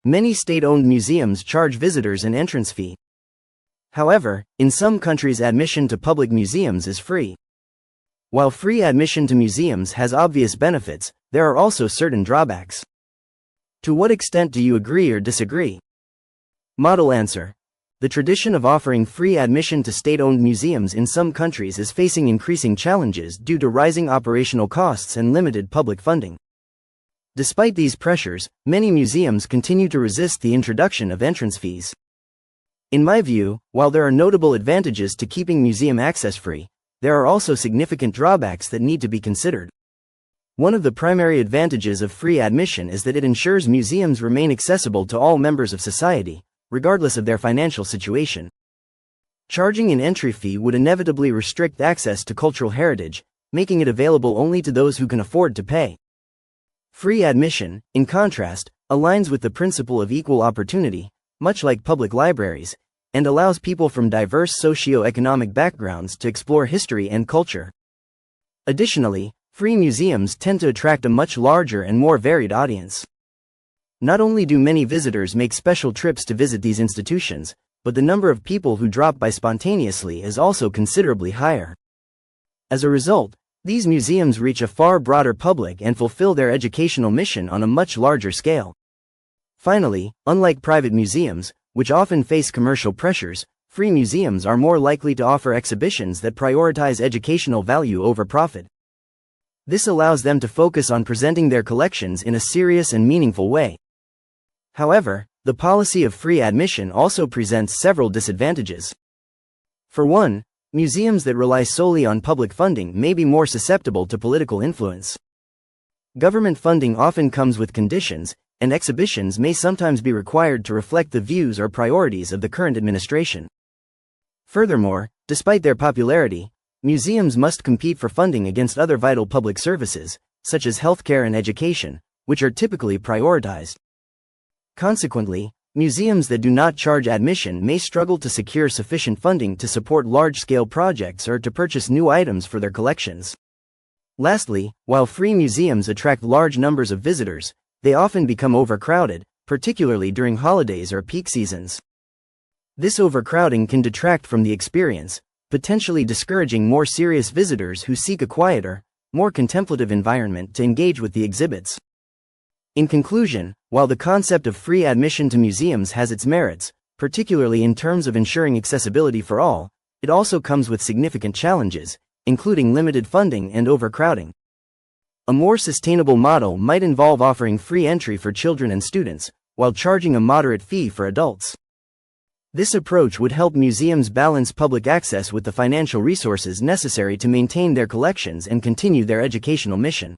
Many state-owned museums charge visitors an entrance fee. However, in some countries admission to public museums is free. While free admission to museums has obvious benefits, there are also certain drawbacks. To what extent do you agree or disagree? Model answer. The tradition of offering free admission to state-owned museums in some countries is facing increasing challenges due to rising operational costs and limited public funding. Despite these pressures, many museums continue to resist the introduction of entrance fees. In my view, while there are notable advantages to keeping museum access free, there are also significant drawbacks that need to be considered. One of the primary advantages of free admission is that it ensures museums remain accessible to all members of society, regardless of their financial situation. Charging an entry fee would inevitably restrict access to cultural heritage, making it available only to those who can afford to pay. Free admission, in contrast, aligns with the principle of equal opportunity, much like public libraries, and allows people from diverse socio-economic backgrounds to explore history and culture. Additionally, free museums tend to attract a much larger and more varied audience. Not only do many visitors make special trips to visit these institutions, but the number of people who drop by spontaneously is also considerably higher. As a result, these museums reach a far broader public and fulfill their educational mission on a much larger scale. Finally, unlike private museums, which often face commercial pressures, free museums are more likely to offer exhibitions that prioritize educational value over profit. This allows them to focus on presenting their collections in a serious and meaningful way. However, the policy of free admission also presents several disadvantages. For one, museums that rely solely on public funding may be more susceptible to political influence. Government funding often comes with conditions, and exhibitions may sometimes be required to reflect the views or priorities of the current administration. Furthermore, despite their popularity, museums must compete for funding against other vital public services, such as healthcare and education, which are typically prioritized. Consequently, museums that do not charge admission may struggle to secure sufficient funding to support large-scale projects or to purchase new items for their collections. Lastly, while free museums attract large numbers of visitors, they often become overcrowded, particularly during holidays or peak seasons. This overcrowding can detract from the experience, potentially discouraging more serious visitors who seek a quieter, more contemplative environment to engage with the exhibits. In conclusion, while the concept of free admission to museums has its merits, particularly in terms of ensuring accessibility for all, it also comes with significant challenges, including limited funding and overcrowding. A more sustainable model might involve offering free entry for children and students, while charging a moderate fee for adults. This approach would help museums balance public access with the financial resources necessary to maintain their collections and continue their educational mission.